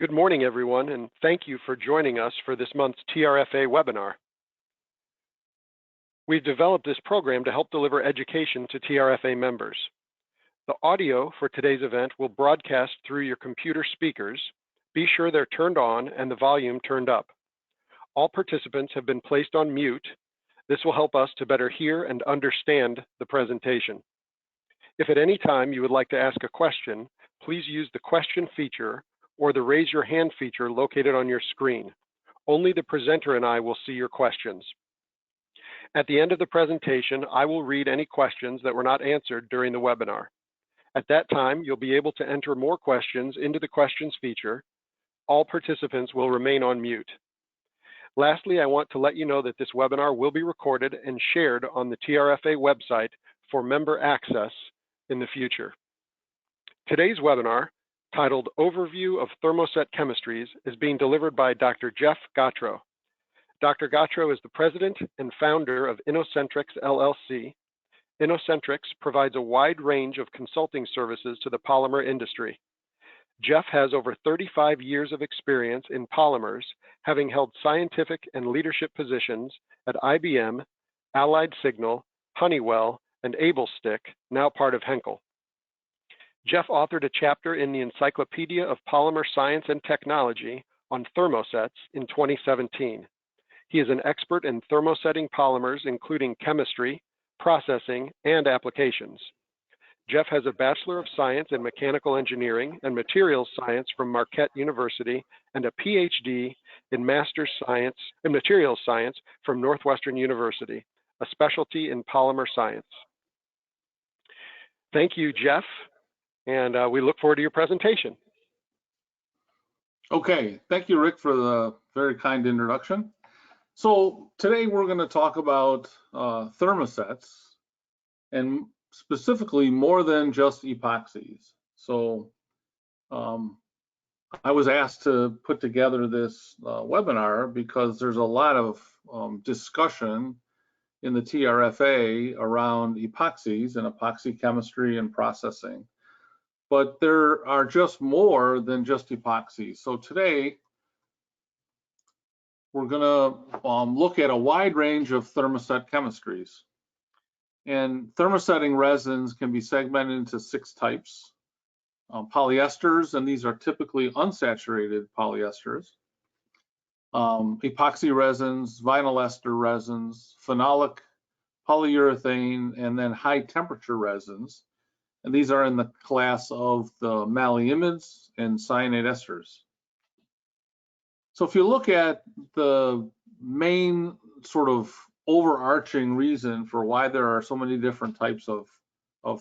Good morning, everyone, and thank you for joining us for this month's TRFA webinar. We've developed this program to help deliver education to TRFA members. The audio for today's event will broadcast through your computer speakers. Be sure they're turned on and the volume turned up. All participants have been placed on mute. This will help us to better hear and understand the presentation. If at any time you would like to ask a question, please use the question feature or the raise your hand feature located on your screen. Only the presenter and I will see your questions. At the end of the presentation, I will read any questions that were not answered during the webinar. At that time, you'll be able to enter more questions into the questions feature. All participants will remain on mute. Lastly, I want to let you know that this webinar will be recorded and shared on the TRFA website for member access in the future. Today's webinar, titled Overview of Thermoset Chemistries, is being delivered by Dr. Jeff Gotro. Dr. Gotro is the president and founder of Innocentrics LLC. Innocentrics provides a wide range of consulting services to the polymer industry. Jeff has over 35 years of experience in polymers, having held scientific and leadership positions at IBM, Allied Signal, Honeywell, and AbelStick, now part of Henkel. Jeff authored a chapter in the Encyclopedia of Polymer Science and Technology on thermosets in 2017. He is an expert in thermosetting polymers, including chemistry, processing, and applications. Jeff has a Bachelor of Science in Mechanical Engineering and Materials Science from Marquette University and a PhD in Master's Science in Materials Science from Northwestern University, a specialty in polymer science. Thank you, Jeff. And we look forward to your presentation. Okay, thank you, Rick, for the very kind introduction. So today we're going to talk about thermosets, and specifically more than just epoxies. So I was asked to put together this webinar because there's a lot of discussion in the TRFA around epoxies and epoxy chemistry and processing. But there are just more than just epoxy. So today, we're gonna look at a wide range of thermoset chemistries. And thermosetting resins can be segmented into 6 types. Polyesters, and these are typically unsaturated polyesters. Epoxy resins, vinyl ester resins, phenolic, polyurethane, and then high temperature resins. And these are in the class of the malleimides and cyanate esters. So if you look at the main sort of overarching reason for why there are so many different types of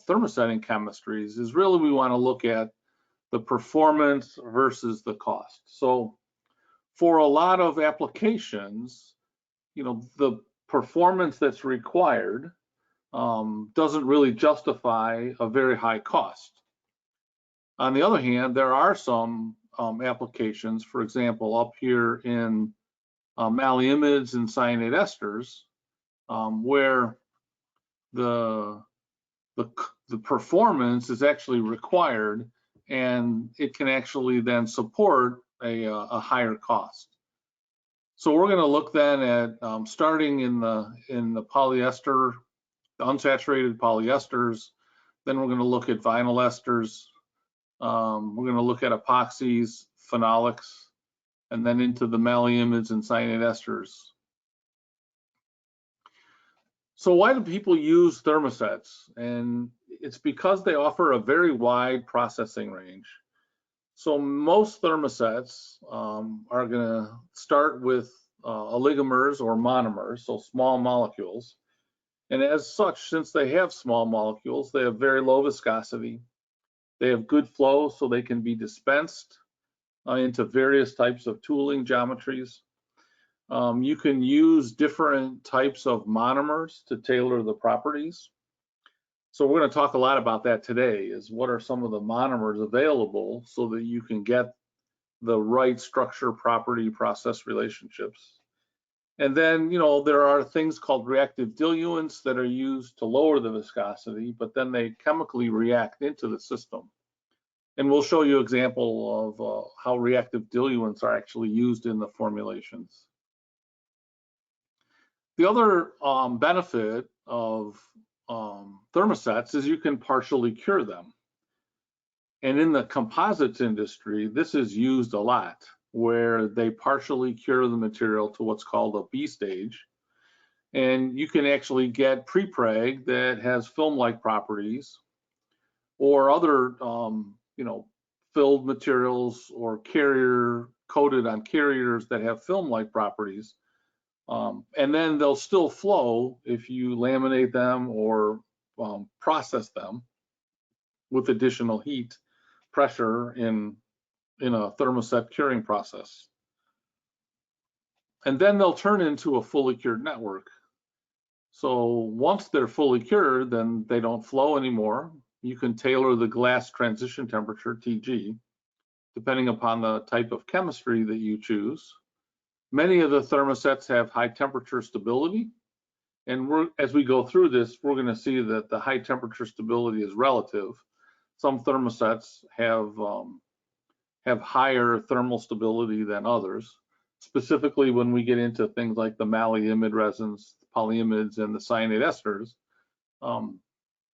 thermosetting chemistries is really we want to look at the performance versus the cost. So for a lot of applications, you know, the performance that's required doesn't really justify a very high cost. On the other hand, there are some applications, for example, up here in malleimides and cyanate esters, where the performance is actually required, and it can actually then support a higher cost. So we're going to look then at starting in the polyester, the unsaturated polyesters, then we're going to look at vinyl esters, we're going to look at epoxies, phenolics, and then into the malleimides and cyanate esters. So why do people use thermosets? And it's because they offer a very wide processing range. So most thermosets are going to start with oligomers or monomers, so small molecules. And as such, since they have small molecules, they have very low viscosity. They have good flow, so they can be dispensed into various types of tooling geometries. You can use different types of monomers to tailor the properties. So we're going to talk a lot about that today, is what are some of the monomers available so that you can get the right structure, property, process relationships. And then, you know, there are things called reactive diluents that are used to lower the viscosity, but then they chemically react into the system. And we'll show you an example of how reactive diluents are actually used in the formulations. The other benefit of thermosets is you can partially cure them. And in the composites industry, this is used a lot, where they partially cure the material to what's called a B stage. And you can actually get prepreg that has film-like properties, or other, filled materials or carrier coated on carriers that have film-like properties. And then they'll still flow if you laminate them or process them with additional heat pressure in a thermoset curing process. And then they'll turn into a fully cured network. So once they're fully cured, then they don't flow anymore. You can tailor the glass transition temperature, TG, depending upon the type of chemistry that you choose. Many of the thermosets have high temperature stability. And as we go through this, we're going to see that the high temperature stability is relative. Some thermosets have higher thermal stability than others. Specifically, when we get into things like the maleimide resins, polyimides, and the cyanate esters,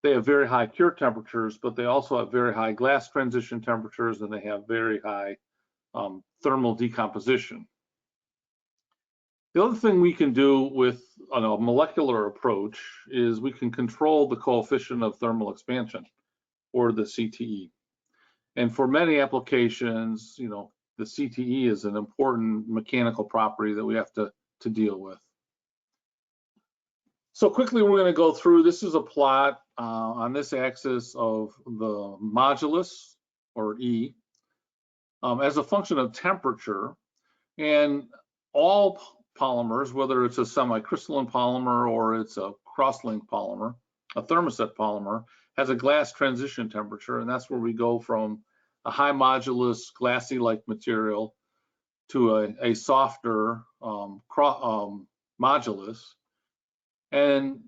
they have very high cure temperatures, but they also have very high glass transition temperatures, and they have very high thermal decomposition. The other thing we can do with a molecular approach is we can control the coefficient of thermal expansion, or the CTE. And for many applications, the CTE is an important mechanical property that we have to deal with. So quickly, we're going to go through. This is a plot on this axis of the modulus, or E, as a function of temperature. And all polymers, whether it's a semi-crystalline polymer or it's a cross-linked polymer, a thermoset polymer, has a glass transition temperature, and that's where we go from a high modulus glassy-like material to a softer modulus. And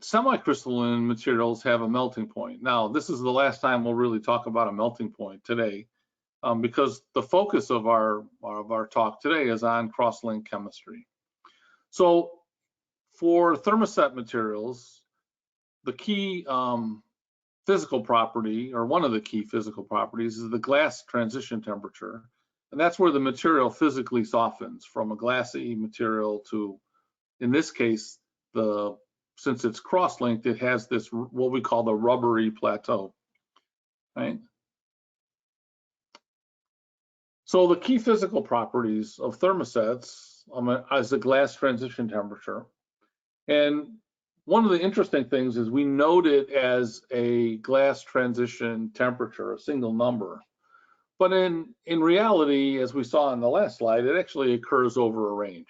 semi-crystalline materials have a melting point. Now, this is the last time we'll really talk about a melting point today, because the focus of our talk today is on cross-link chemistry. So for thermoset materials, the key physical property, or one of the key physical properties, is the glass transition temperature. And that's where the material physically softens from a glassy material to, in this case, since it's cross-linked, it has this, what we call the rubbery plateau, right? So the key physical properties of thermosets is the glass transition temperature. And one of the interesting things is we note it as a glass transition temperature, a single number. But in reality, as we saw in the last slide, it actually occurs over a range.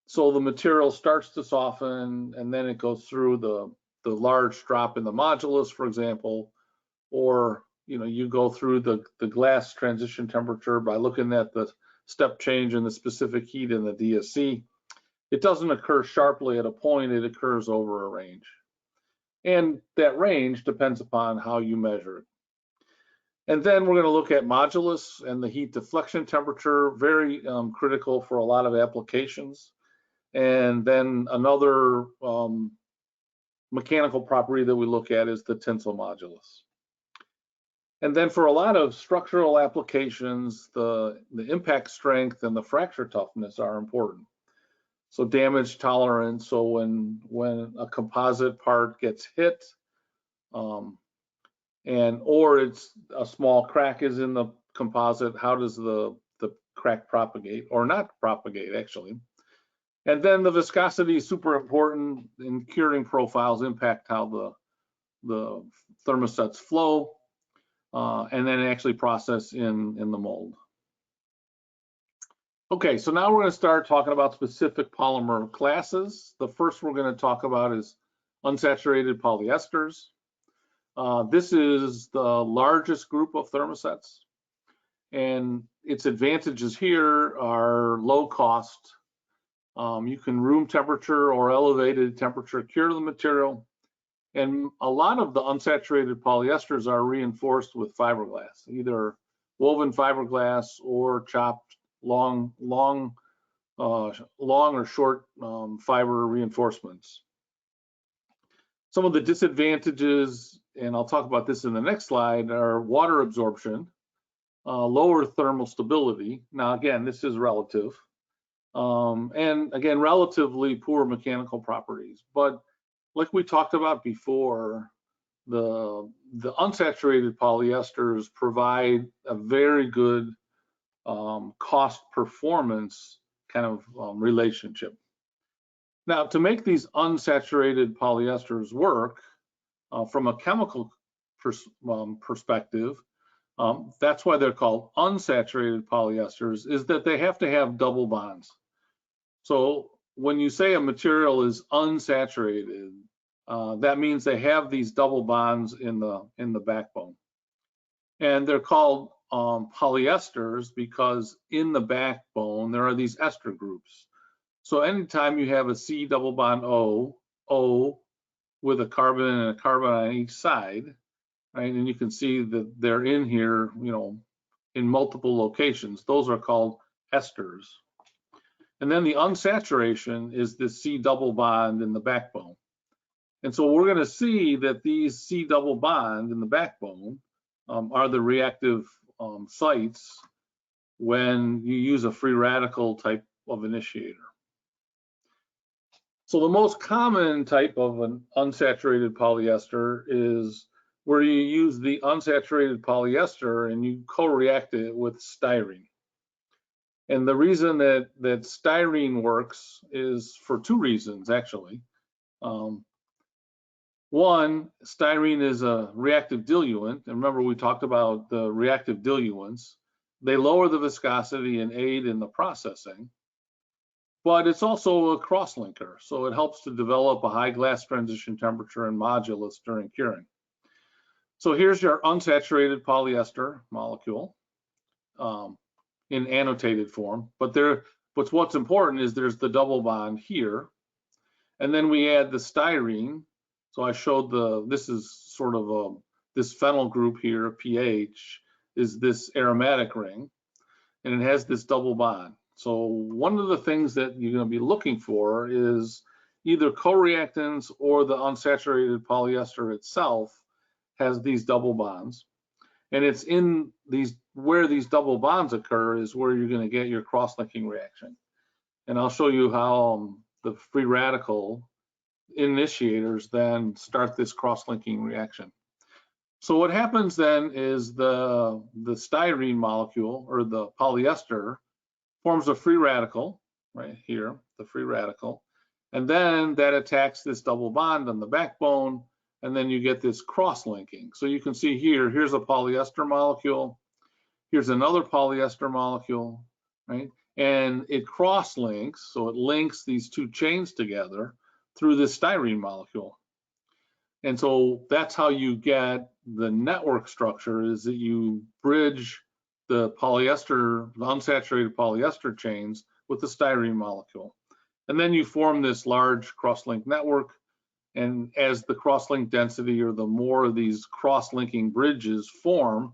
So the material starts to soften, and then it goes through the large drop in the modulus, for example, or you go through the glass transition temperature by looking at the step change in the specific heat in the DSC. It doesn't occur sharply at a point, it occurs over a range. And that range depends upon how you measure it. And then we're going to look at modulus and the heat deflection temperature, very critical for a lot of applications. And then another mechanical property that we look at is the tensile modulus. And then for a lot of structural applications, the impact strength and the fracture toughness are important. So damage tolerance, so when a composite part gets hit, or it's a small crack is in the composite, how does the crack propagate, or not propagate actually? And then the viscosity is super important in curing profiles, impact how the thermosets flow, and then actually process in the mold. Okay, so now we're going to start talking about specific polymer classes. The first we're going to talk about is unsaturated polyesters. This is the largest group of thermosets, and its advantages here are low cost. You can room temperature or elevated temperature cure the material. And a lot of the unsaturated polyesters are reinforced with fiberglass, either woven fiberglass or chopped long or short fiber reinforcements. Some of the disadvantages, and I'll talk about this in the next slide, are water absorption, lower thermal stability. Now, again, this is relative. And again, relatively poor mechanical properties. But like we talked about before, the unsaturated polyesters provide a very good cost performance kind of relationship. Now, to make these unsaturated polyesters work from a chemical perspective, that's why they're called unsaturated polyesters, is that they have to have double bonds. So when you say a material is unsaturated, that means they have these double bonds in the backbone. And they're called polyesters because in the backbone there are these ester groups. So anytime you have a C double bond O with a carbon and a carbon on each side, right? And you can see that they're in here, in multiple locations. Those are called esters. And then the unsaturation is the C double bond in the backbone. And so we're going to see that these C double bond in the backbone are the reactive sites when you use a free radical type of initiator. So the most common type of an unsaturated polyester is where you use the unsaturated polyester and you co-react it with styrene. And the reason that styrene works is for two reasons, actually. One, styrene is a reactive diluent. And remember, we talked about the reactive diluents. They lower the viscosity and aid in the processing. But it's also a cross-linker, so it helps to develop a high glass transition temperature and modulus during curing. So here's your unsaturated polyester molecule in annotated form. But what's important is there's the double bond here, and then we add the styrene. So I showed this is sort of this phenyl group here, pH, is this aromatic ring, and it has this double bond. So one of the things that you're going to be looking for is either co-reactants or the unsaturated polyester itself has these double bonds. And it's in where these double bonds occur is where you're going to get your cross-linking reaction. And I'll show you how the free radical initiators then start this cross-linking reaction. So what happens then is the styrene molecule or the polyester forms a free radical right here, the free radical, and then that attacks this double bond on the backbone, and then you get this cross-linking. So you can see here's a polyester molecule, here's another polyester molecule, right? And it cross-links, so it links these two chains together through this styrene molecule. And so that's how you get the network structure, is that you bridge the unsaturated polyester chains with the styrene molecule. And then you form this large cross-link network. And as the cross-link density or the more of these cross-linking bridges form,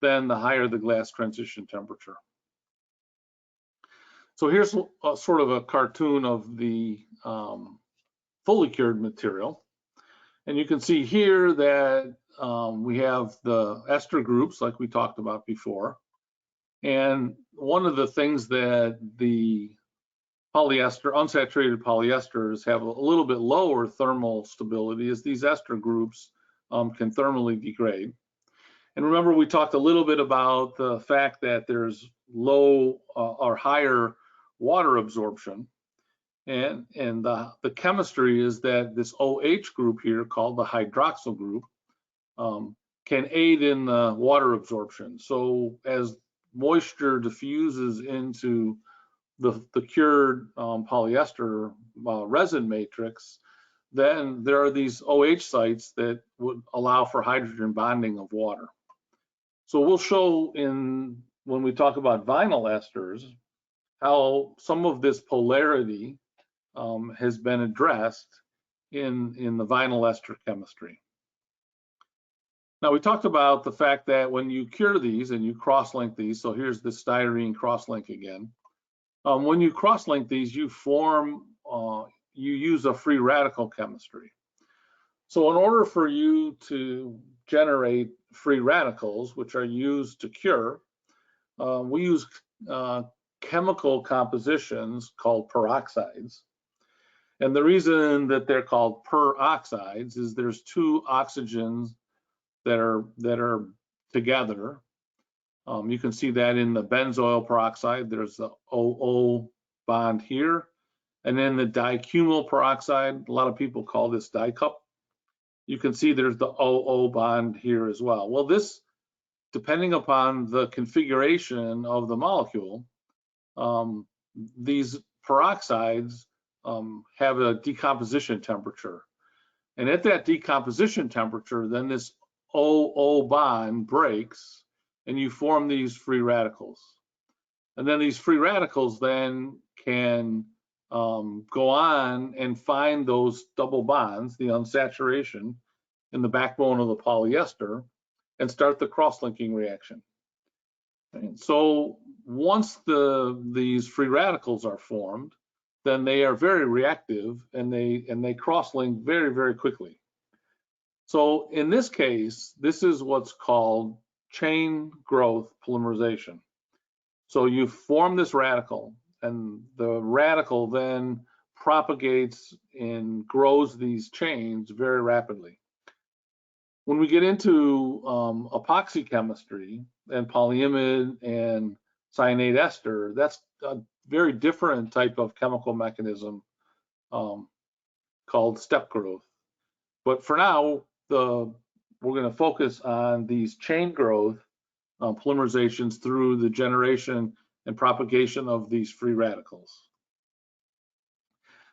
then the higher the glass transition temperature. So here's sort of a cartoon of the fully cured material. And you can see here that we have the ester groups like we talked about before. And one of the things that the unsaturated polyesters have a little bit lower thermal stability is these ester groups can thermally degrade. And remember, we talked a little bit about the fact that there's low or higher water absorption. And the chemistry is that this OH group here, called the hydroxyl group, can aid in the water absorption. So as moisture diffuses into the cured polyester resin matrix, then there are these OH sites that would allow for hydrogen bonding of water. So we'll show when we talk about vinyl esters how some of this polarity has been addressed in the vinyl ester chemistry. Now, we talked about the fact that when you cure these and you cross-link these, so here's the styrene cross-link again. When you cross-link these, you use a free radical chemistry. So in order for you to generate free radicals, which are used to cure, we use chemical compositions called peroxides. And the reason that they're called peroxides is there's two oxygens that are together. You can see that in the benzoyl peroxide, there's the OO bond here. And then the dicumyl peroxide, a lot of people call this dicup. You can see there's the OO bond here as well. Well, this, depending upon the configuration of the molecule, these peroxides have a decomposition temperature. And at that decomposition temperature, then this OO bond breaks and you form these free radicals. And then these free radicals then can go on and find those double bonds, the unsaturation in the backbone of the polyester, and start the cross-linking reaction. And so once these free radicals are formed, then they are very reactive and they cross-link very, very quickly. So in this case, this is what's called chain growth polymerization. So you form this radical, and the radical then propagates and grows these chains very rapidly. When we get into epoxy chemistry and polyimide and cyanate ester, that's a very different type of chemical mechanism called step growth. But for now, we're going to focus on these chain growth polymerizations through the generation and propagation of these free radicals.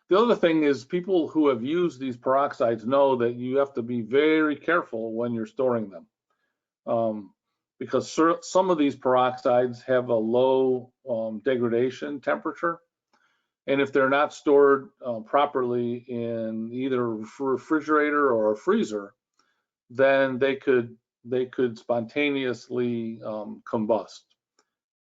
The other thing is, people who have used these peroxides know that you have to be very careful when you're storing them, because some of these peroxides have a low degradation temperature, and if they're not stored properly in either a refrigerator or a freezer, then they could spontaneously combust.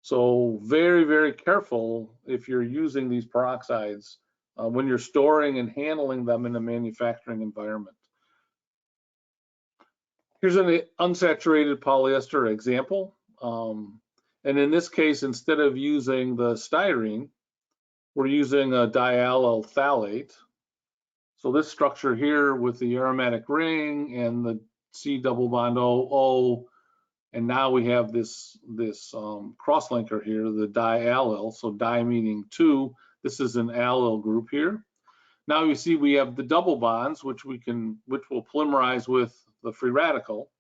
So very, very careful if you're using these peroxides when you're storing and handling them in a manufacturing environment. Here's an unsaturated polyester example. And in this case, instead of using the styrene, we're using a diallyl phthalate. So this structure here with the aromatic ring and the C double bond OO, and now we have this cross-linker here, the diallyl, so di meaning two. This is an allyl group here. Now you see we have the double bonds, which will polymerize with the free radical.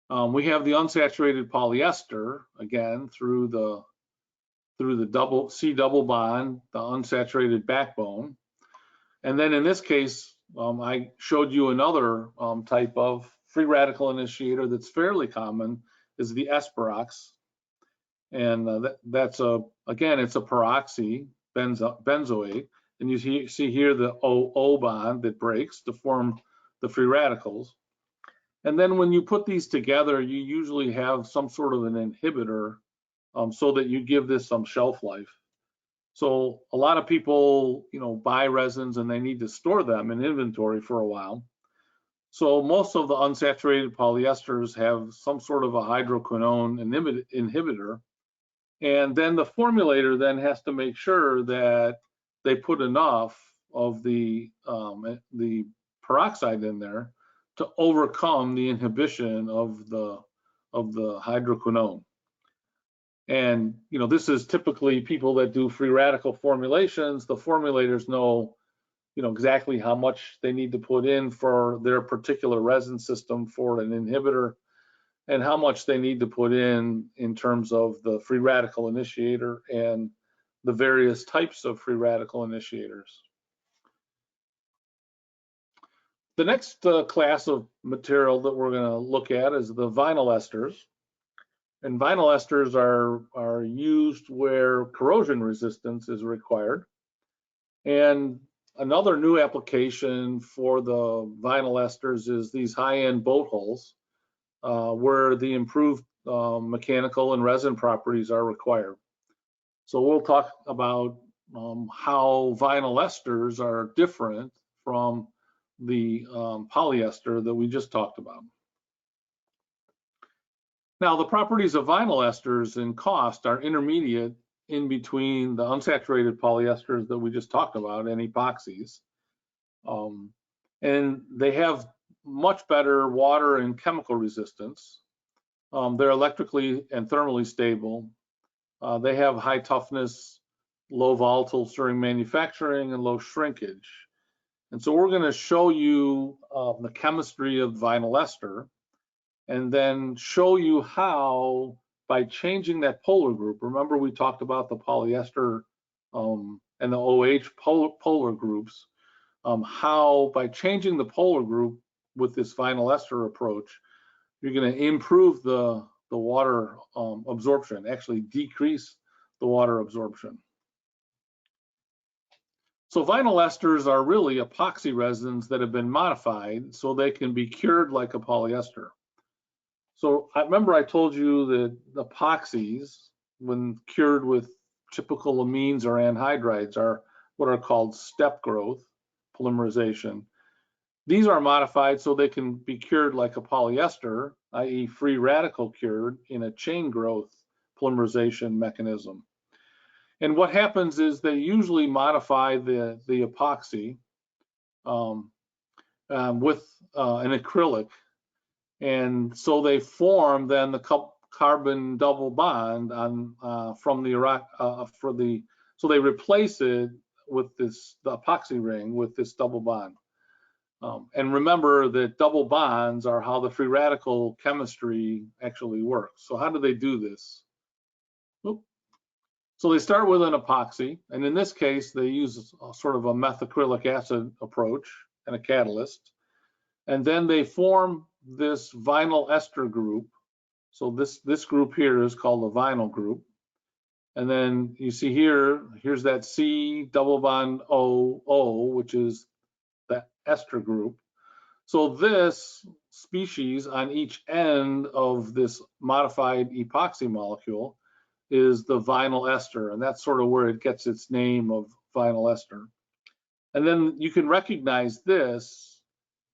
We have the unsaturated polyester again through the C double bond, the unsaturated backbone. And then in this case, I showed you another type of free radical initiator that's fairly common, is the S-perox. And that's again, it's a peroxy benzoate. And you see here the OO bond that breaks to form the free radicals. And then when you put these together, you usually have some sort of an inhibitor so that you give this some shelf life. So a lot of people, buy resins and they need to store them in inventory for a while. So most of the unsaturated polyesters have some sort of a hydroquinone inhibitor. And then the formulator then has to make sure that they put enough of the peroxide in there to overcome the inhibition of the hydroquinone. And this is typically people that do free radical formulations. The formulators know exactly how much they need to put in for their particular resin system for an inhibitor, and how much they need to put in terms of the free radical initiator and the various types of free radical initiators. The next class of material that we're going to look at is the vinyl esters. And vinyl esters are used where corrosion resistance is required. And Another new application for the vinyl esters is these high-end boat hulls, where the improved mechanical and resin properties are required. So we'll talk about how vinyl esters are different from the polyester that we just talked about. Now, the properties of vinyl esters in cost are intermediate in between the unsaturated polyesters that we just talked about and epoxies. And they have much better water and chemical resistance. They're electrically and thermally stable. They have high toughness, low volatiles during manufacturing, and low shrinkage. And so we're going to show you the chemistry of vinyl ester, and then show you how, by changing that polar group, remember we talked about the polyester and the OH polar groups, how by changing the polar group with this vinyl ester approach, you're going to improve the water absorption, actually decrease the water absorption. So vinyl esters are really epoxy resins that have been modified so they can be cured like a polyester. So I remember I told you that epoxies, when cured with typical amines or anhydrides, are what are called step growth polymerization. These are modified so they can be cured like a polyester, i.e. free radical cured in a chain growth polymerization mechanism. And what happens is they usually modify the epoxy with an acrylic, and so they form then the carbon double bond on so they replace it with the epoxy ring with this double bond. And remember that double bonds are how the free radical chemistry actually works. So how do they do this? So they start with an epoxy, and in this case, they use sort of a methacrylic acid approach and a catalyst. And then they form this vinyl ester group. So this group here is called the vinyl group. And then you see here's that C double bond O, which is the ester group. So this species on each end of this modified epoxy molecule is the vinyl ester, and that's sort of where it gets its name of vinyl ester. And then you can recognize this.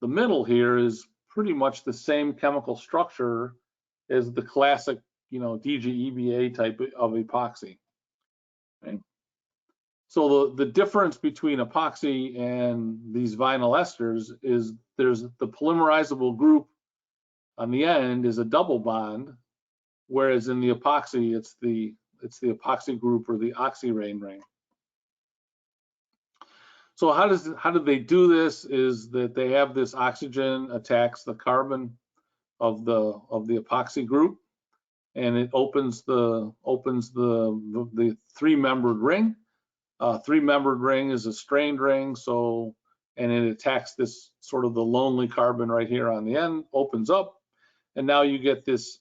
The middle here is pretty much the same chemical structure as the classic, DGEBA type of epoxy. Okay. So the difference between epoxy and these vinyl esters is there's the polymerizable group on the end is a double bond, whereas in the epoxy it's the epoxy group or the oxyrane ring. So how do they do this? Is that they have this oxygen attacks the carbon of the epoxy group, and it opens the three-membered ring. Three-membered ring is a strained ring, and it attacks this sort of the lonely carbon right here on the end, opens up, and now you get this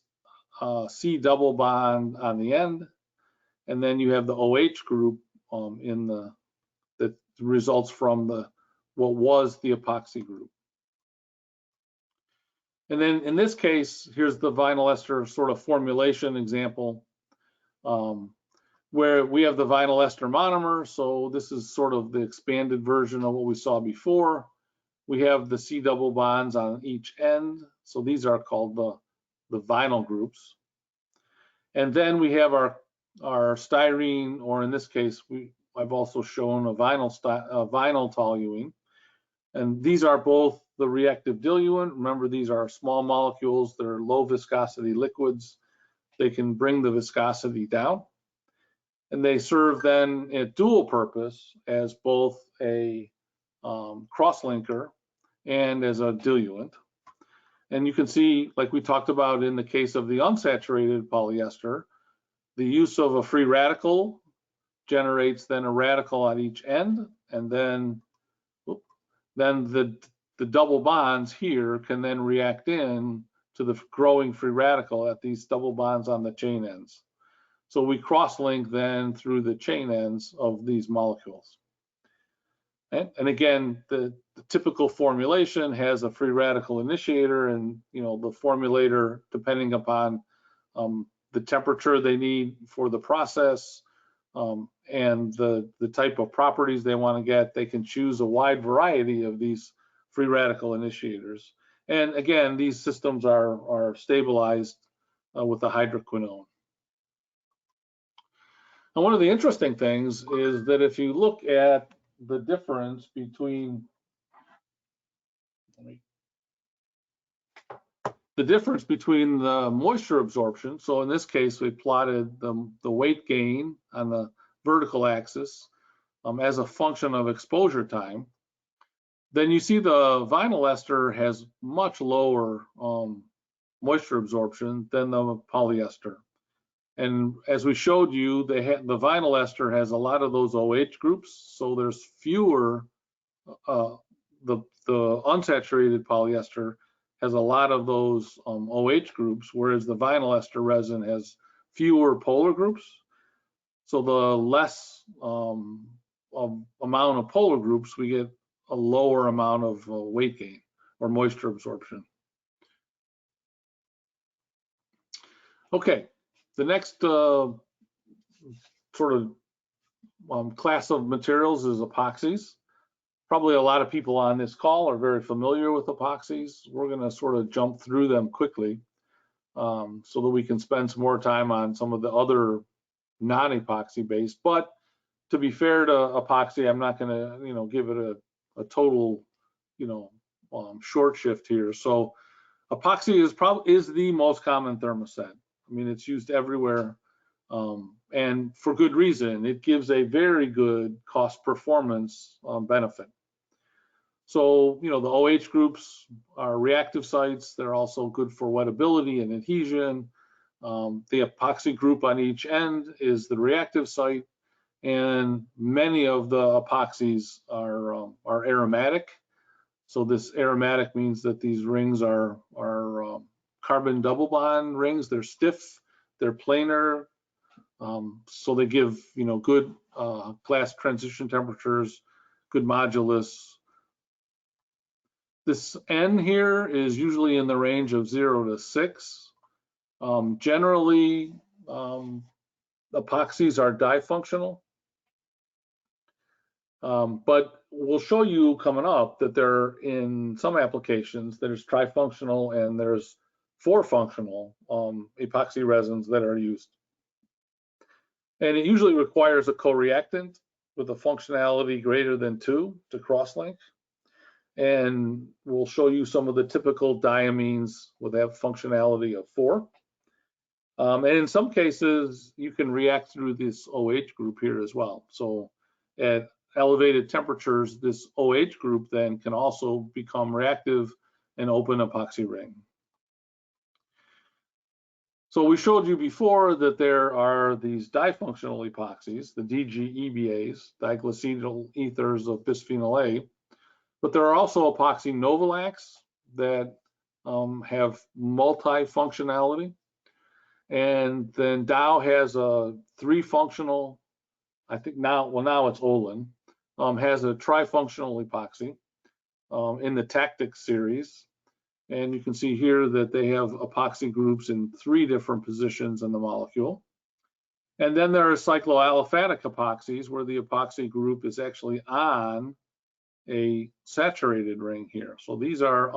C double bond on the end, and then you have the OH group that results from what was the epoxy group. And then in this case, here's the vinyl ester sort of formulation example, where we have the vinyl ester monomer. So this is sort of the expanded version of what we saw before. We have the C double bonds on each end. So these are called the vinyl groups. And then we have our styrene, or in this case, I've also shown a vinyl toluene. And these are both the reactive diluent. Remember, these are small molecules. They're low viscosity liquids. They can bring the viscosity down. And they serve then a dual purpose as both a cross-linker and as a diluent. And you can see, like we talked about in the case of the unsaturated polyester, the use of a free radical generates then a radical at each end, and then the double bonds here can then react in to the growing free radical at these double bonds on the chain ends. So we cross-link then through the chain ends of these molecules. And again, the typical formulation has a free radical initiator, and the formulator, depending upon the temperature they need for the process and the type of properties they want to get, they can choose a wide variety of these free radical initiators. And again, these systems are stabilized with the hydroquinone. And one of the interesting things is that if you look at the difference between the moisture absorption, so in this case we plotted the weight gain on the vertical axis as a function of exposure time, then you see the vinyl ester has much lower moisture absorption than the polyester. And as we showed you, the vinyl ester has a lot of those OH groups, so there's fewer. The unsaturated polyester has a lot of those OH groups, whereas the vinyl ester resin has fewer polar groups. So the less amount of polar groups, we get a lower amount of weight gain or moisture absorption. Okay, the next sort of class of materials is epoxies. Probably a lot of people on this call are very familiar with epoxies. We're going to sort of jump through them quickly so that we can spend some more time on some of the other non-epoxy based. But to be fair to epoxy, I'm not going to give it a total short shift here. So epoxy is the most common thermoset. I mean, it's used everywhere, and for good reason. It gives a very good cost performance benefit. So, the OH groups are reactive sites. They're also good for wettability and adhesion. The epoxy group on each end is the reactive site, and many of the epoxies are aromatic. So this aromatic means that these rings are carbon double bond rings. They're stiff, they're planar, so they give good glass transition temperatures, good modulus. This N here is usually in the range of 0 to 6. Generally, epoxies are difunctional, but we'll show you coming up that there in some applications there's trifunctional and there's 4-functional epoxy resins that are used. And it usually requires a co-reactant with a functionality greater than 2 to cross-link. And we'll show you some of the typical diamines with that functionality of 4. And in some cases, you can react through this OH group here as well. So at elevated temperatures, this OH group then can also become reactive and open epoxy ring. So we showed you before that there are these difunctional epoxies, the DGEBAs, diglycidyl ethers of bisphenol A, but there are also epoxy novolacs that have multi-functionality. And then Dow has a 3-functional, I think now it's Olin, has a trifunctional epoxy in the Tactic series. And you can see here that they have epoxy groups in 3 different positions in the molecule. And then there are cycloaliphatic epoxies where the epoxy group is actually on a saturated ring here. So these are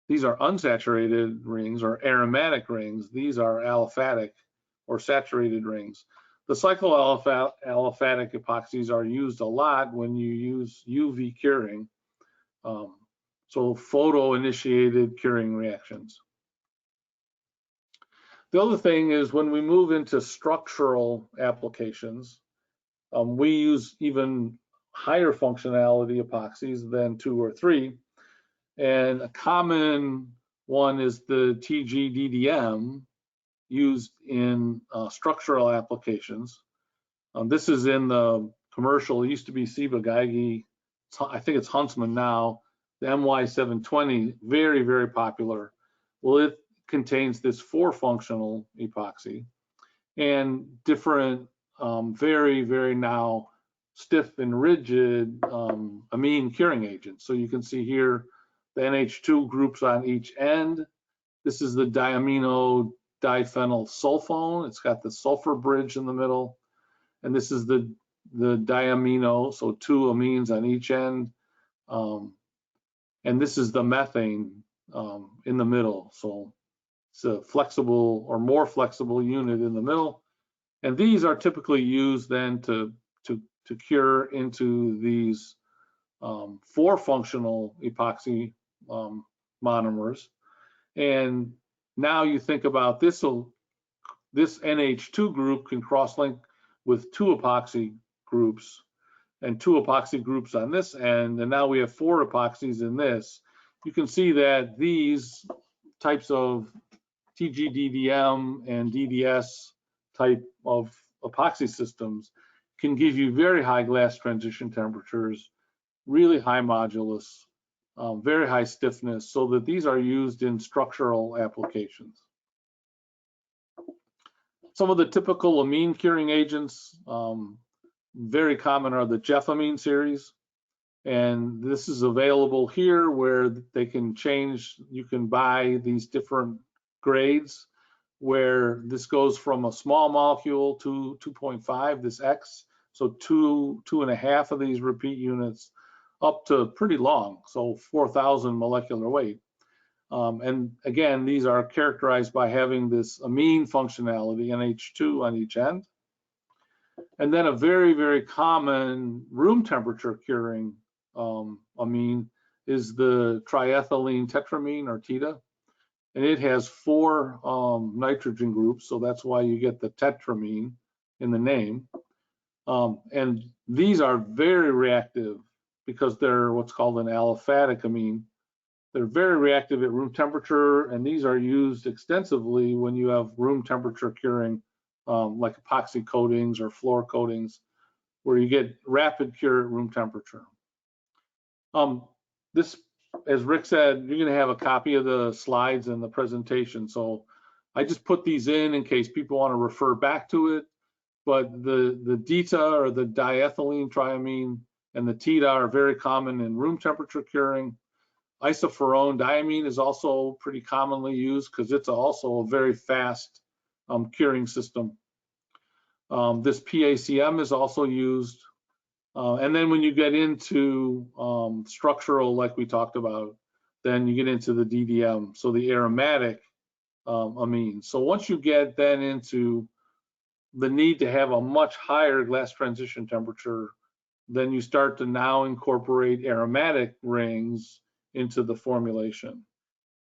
unsaturated rings or aromatic rings. These are aliphatic or saturated rings. The cycloaliphatic epoxies are used a lot when you use UV curing. So photo-initiated curing reactions. The other thing is when we move into structural applications, we use even higher functionality epoxies than 2 or 3. And a common one is the TGDDM used in structural applications. This is in the commercial, it used to be Ciba Geigy, I think it's Huntsman now, the MY720, very, very popular. Well, it contains this 4-functional epoxy and different, very, very now stiff and rigid amine curing agent. So you can see here the NH2 groups on each end. This is the diamino diphenyl sulfone. It's got the sulfur bridge in the middle. And this is the diamino, so 2 amines on each end. And this is the methane in the middle. So it's a flexible or more flexible unit in the middle. And these are typically used then to cure into these 4 functional epoxy monomers. And now you think about this NH2 group can cross-link with 2 epoxy groups and 2 epoxy groups on this end, and now we have 4 epoxies in this. You can see that these types of TGDDM and DDS type of epoxy systems can give you very high glass transition temperatures, really high modulus, very high stiffness, so that these are used in structural applications. Some of the typical amine curing agents, very common, are the Jeffamine series. And this is available here where they can change, you can buy these different grades where this goes from a small molecule to 2.5, this X, so 2.5 of these repeat units up to pretty long, so 4,000 molecular weight. And again, these are characterized by having this amine functionality, NH2 on each end. And then a very, very common room temperature curing amine is the triethylene tetramine, or TETA. And it has 4 nitrogen groups, so that's why you get the tetramine in the name. And these are very reactive because they're what's called an aliphatic amine. They're very reactive at room temperature, and these are used extensively when you have room temperature curing, like epoxy coatings or floor coatings, where you get rapid cure at room temperature. This, as Rick said, you're going to have a copy of the slides and the presentation. So I just put these in case people want to refer back to it. But the DITA, or the diethylene triamine, and the TETA are very common in room temperature curing. Isoferone diamine is also pretty commonly used because it's also a very fast curing system. This PACM is also used. And then when you get into structural, like we talked about, then you get into the DDM, so the aromatic amines. So once you get then into the need to have a much higher glass transition temperature, then you start to now incorporate aromatic rings into the formulation.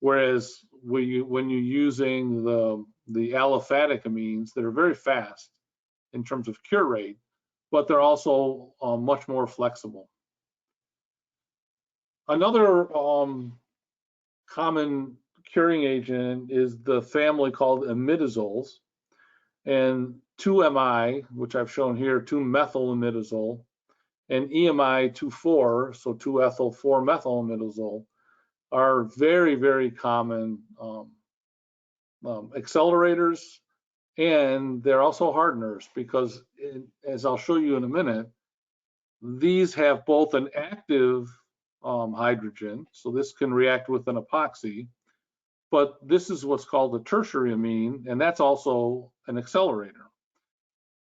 Whereas when you're using the aliphatic amines that are very fast in terms of cure rate, but they're also much more flexible. Another common curing agent is the family called imidazoles, and 2-MI, which I've shown here, 2-methyl-imidazole, and EMI-2,4, so 2-ethyl-4-methyl-imidazole, are very, very common accelerators, and they're also hardeners because, as I'll show you in a minute, these have both an active hydrogen, so this can react with an epoxy, but this is what's called a tertiary amine, and that's also an accelerator.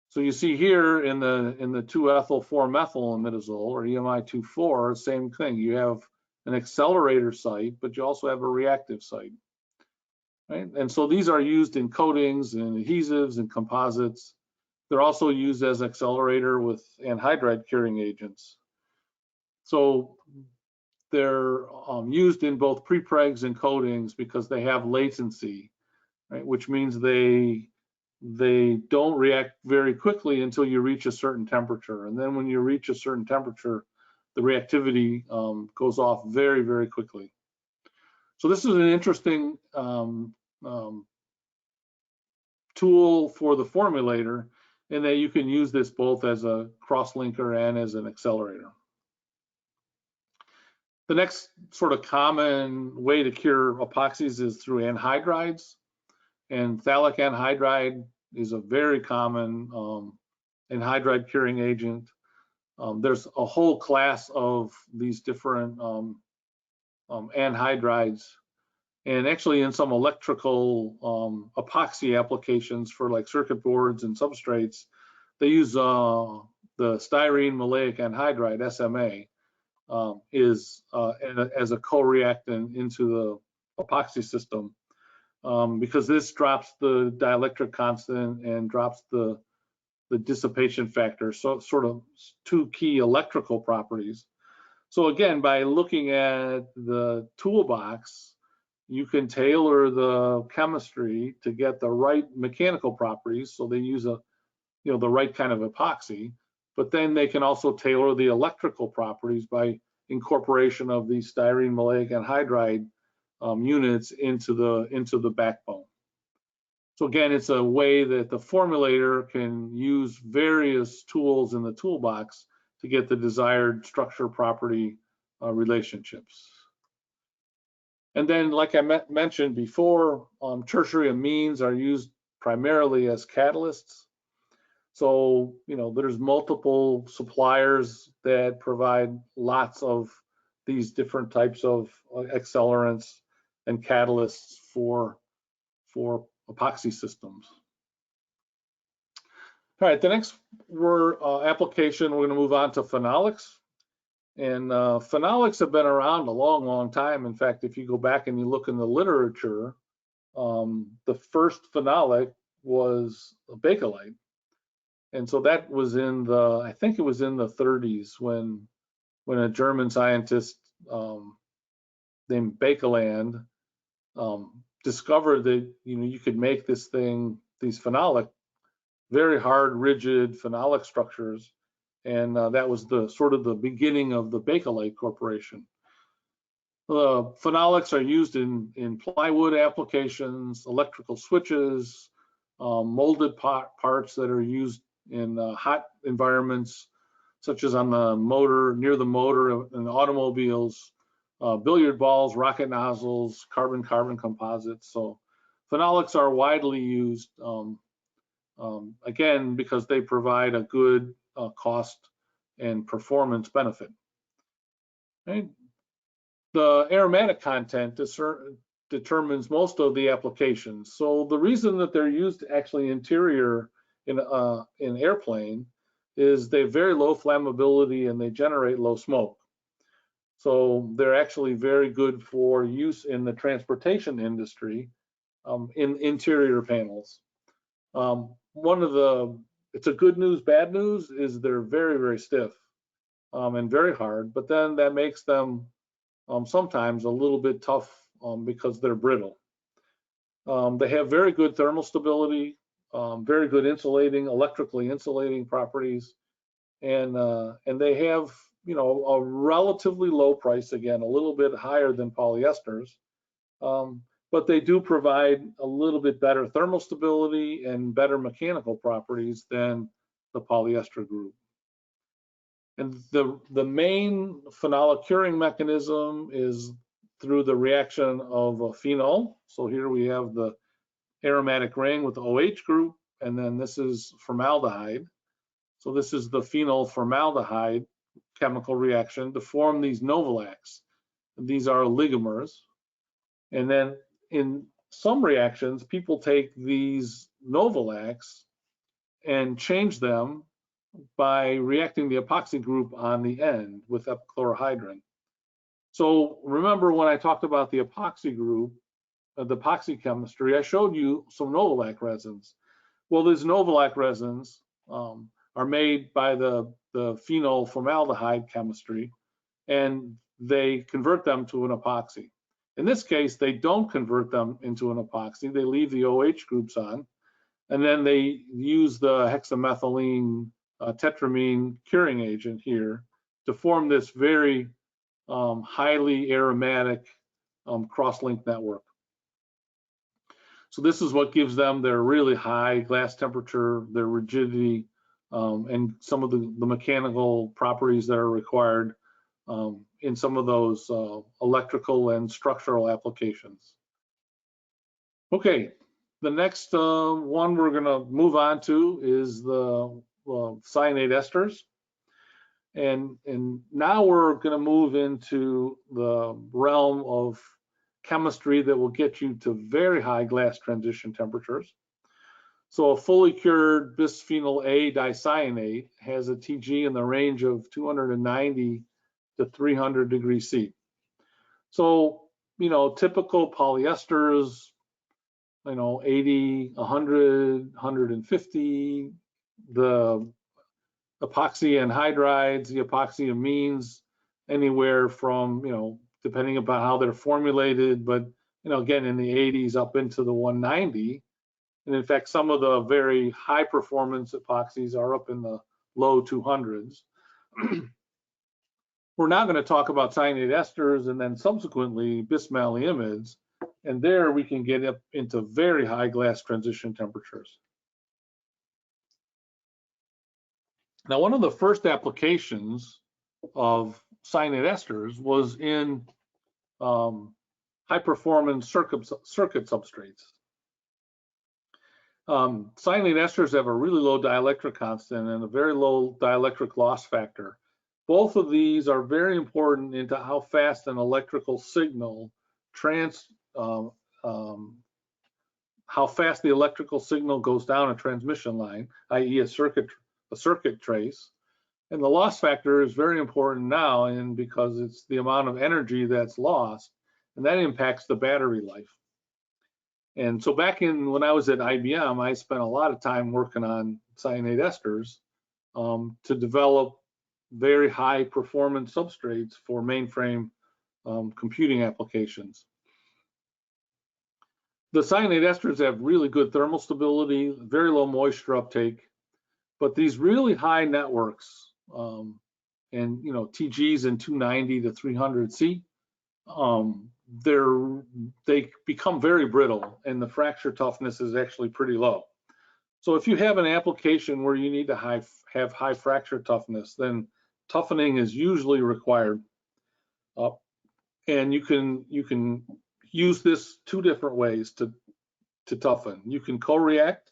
So you see here in the 2-ethyl-4-methyl-imidazole, or EMI-2,4, same thing. You have an accelerator site, but you also have a reactive site. Right? And so these are used in coatings and adhesives and composites. They're also used as accelerator with anhydride curing agents. So they're used in both prepregs and coatings because they have latency, right? Which means they don't react very quickly until you reach a certain temperature. And then when you reach a certain temperature, the reactivity goes off very, very quickly. So this is an interesting tool for the formulator in that you can use this both as a cross-linker and as an accelerator. The next sort of common way to cure epoxies is through anhydrides, and phthalic anhydride is a very common anhydride curing agent. There's a whole class of these different anhydrides, and actually in some electrical epoxy applications for like circuit boards and substrates, they use the styrene maleic anhydride, SMA, as a co-reactant into the epoxy system, because this drops the dielectric constant and drops the dissipation factor, so sort of two key electrical properties. So again, by looking at the toolbox, you can tailor the chemistry to get the right mechanical properties. So they use the right kind of epoxy, but then they can also tailor the electrical properties by incorporation of these styrene maleic anhydride units into the backbone. So again, it's a way that the formulator can use various tools in the toolbox to get the desired structure property relationships. And then, like I mentioned before, tertiary amines are used primarily as catalysts. So, there's multiple suppliers that provide lots of these different types of accelerants and catalysts for epoxy systems. All right, the next application, we're going to move on to phenolics. And phenolics have been around a long, long time. In fact, if you go back and you look in the literature, the first phenolic was bakelite. And so that was I think it was in the 30s when a German scientist named Baekeland discovered that you could make these phenolic, very hard, rigid phenolic structures, and that was sort of the beginning of the Bakelite Corporation. Phenolics are used in plywood applications, electrical switches, molded parts that are used in hot environments, such as on the motor, near the motor in automobiles, billiard balls, rocket nozzles, carbon-carbon composites. So phenolics are widely used, again, because they provide a good cost and performance benefit. Right? The aromatic content determines most of the applications. So the reason that they're used actually interior in airplane is they have very low flammability and they generate low smoke. So they're actually very good for use in the transportation industry in interior panels. It's a good news, bad news is they're very, very stiff and very hard, but then that makes them sometimes a little bit tough because they're brittle. They have very good thermal stability, very good electrically insulating properties, and they have a relatively low price, again, a little bit higher than polyesters, but they do provide a little bit better thermal stability and better mechanical properties than the polyester group. And the main phenolic curing mechanism is through the reaction of a phenol. So here we have the aromatic ring with the OH group, and then this is formaldehyde. So this is the phenol formaldehyde chemical reaction to form these novolacs. These are oligomers. And then in some reactions, people take these novolacs and change them by reacting the epoxy group on the end with epichlorohydrin. So remember when I talked about the epoxy group, the epoxy chemistry, I showed you some novolac resins. Well, these novolac resins are made by the phenol formaldehyde chemistry, and they convert them to an epoxy. In this case, they don't convert them into an epoxy. They leave the OH groups on, and then they use the hexamethylene tetramine curing agent here to form this very highly aromatic cross-link network. So this is what gives them their really high glass temperature, their rigidity, and some of the mechanical properties that are required in some of those electrical and structural applications. Okay, the next one we're going to move on to is the cyanate esters. And now we're going to move into the realm of chemistry that will get you to very high glass transition temperatures. So a fully cured bisphenol A dicyanate has a TG in the range of 290 to 300 degrees C. So, typical polyesters, 80, 100, 150, the epoxy anhydrides, the epoxy amines, anywhere from, depending upon how they're formulated, but, again, in the 80s up into the 190. And in fact, some of the very high performance epoxies are up in the low 200s. We're now going to talk about cyanate esters and then subsequently bismalleimides. And there we can get up into very high glass transition temperatures. Now, one of the first applications of cyanate esters was in high performance circuit substrates. Cyanate esters have a really low dielectric constant and a very low dielectric loss factor. Both of these are very important into how fast an electrical signal how fast the electrical signal goes down a transmission line, i.e. a circuit trace. And the loss factor is very important now, and because it's the amount of energy that's lost, and that impacts the battery life. And so back when I was at IBM, I spent a lot of time working on cyanate esters to develop very high performance substrates for mainframe computing applications. The cyanate esters have really good thermal stability, very low moisture uptake, but these really high networks and TGs in 290 to 300 C, they become very brittle, and the fracture toughness is actually pretty low. So if you have an application where you need to have high fracture toughness, then toughening is usually required. And you can use this two different ways to toughen. You can co-react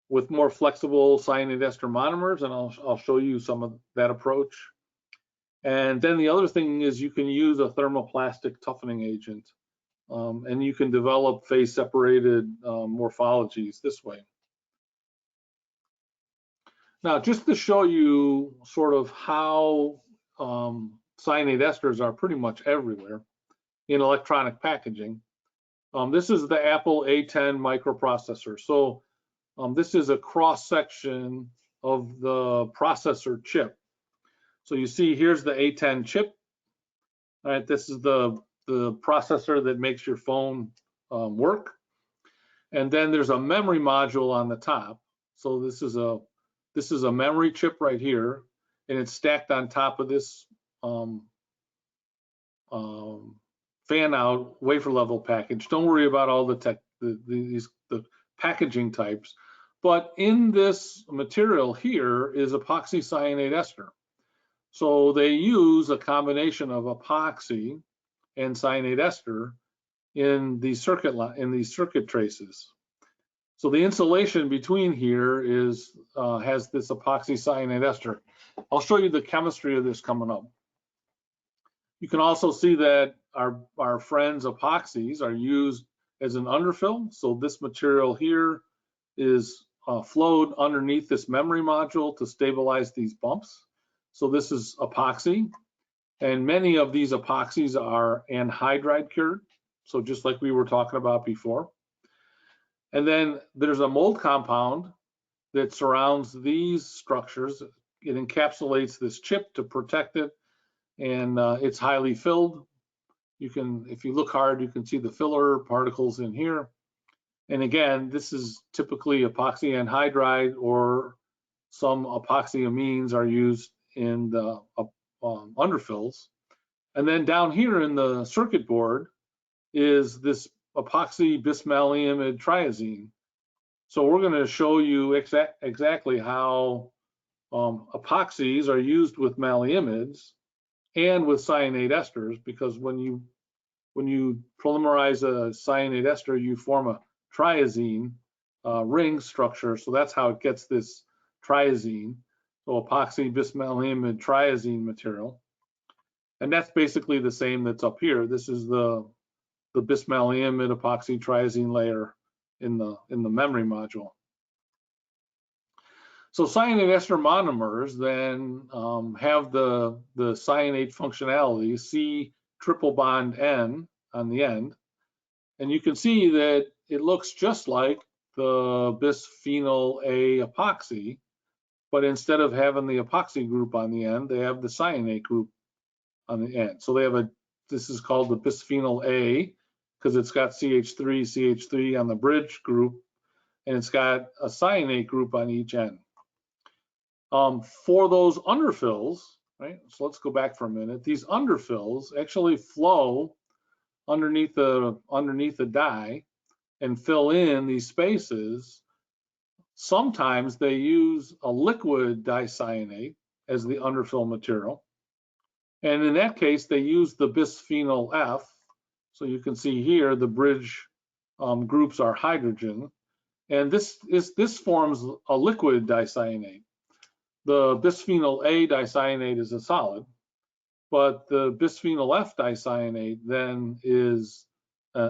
with more flexible cyanate ester monomers, and I'll show you some of that approach. And then the other thing is you can use a thermoplastic toughening agent, and you can develop phase-separated morphologies this way. Now, just to show you sort of how cyanate esters are pretty much everywhere in electronic packaging, this is the Apple A10 microprocessor. So this is a cross-section of the processor chip. So you see here's the A10 chip. All right, this is the processor that makes your phone work. And then there's a memory module on the top. So this is a memory chip right here, and it's stacked on top of this fan-out wafer level package. Don't worry about all the packaging types. But in this material here is epoxy cyanate ester. So they use a combination of epoxy and cyanate ester in these circuit traces. So the insulation between here has this epoxy cyanate ester. I'll show you the chemistry of this coming up. You can also see that our friends epoxies are used as an underfill. So this material here is flowed underneath this memory module to stabilize these bumps. So this is epoxy, and many of these epoxies are anhydride cured. So just like we were talking about before. And then there's a mold compound that surrounds these structures. It encapsulates this chip to protect it, and it's highly filled. If you look hard, you can see the filler particles in here. And again, this is typically epoxy anhydride, or some epoxy amines are used in the underfills. And then down here in the circuit board is this epoxy bismalleimide triazine. So we're going to show you exactly how epoxies are used with malleimides and with cyanate esters, because when you polymerize a cyanate ester, you form a triazine ring structure. So that's how it gets this triazine. so epoxy bismuth triazine material. And that's basically the same that's up here. This is the bismuth epoxy triazine layer in the memory module. So cyanate ester monomers then have the cyanate functionality, C triple bond N on the end. And you can see that it looks just like the bisphenol A epoxy, but instead of having the epoxy group on the end, they have the cyanate group on the end. So they have this is called the bisphenol A because it's got CH3 on the bridge group, and it's got a cyanate group on each end. For those underfills, right? So let's go back for a minute. These underfills actually flow underneath the dye and fill in these spaces. Sometimes they use a liquid dicyanate as the underfill material. And in that case, they use the bisphenol F. So you can see here the bridge groups are hydrogen. And this forms a liquid dicyanate. The bisphenol A dicyanate is a solid, but the bisphenol F dicyanate then is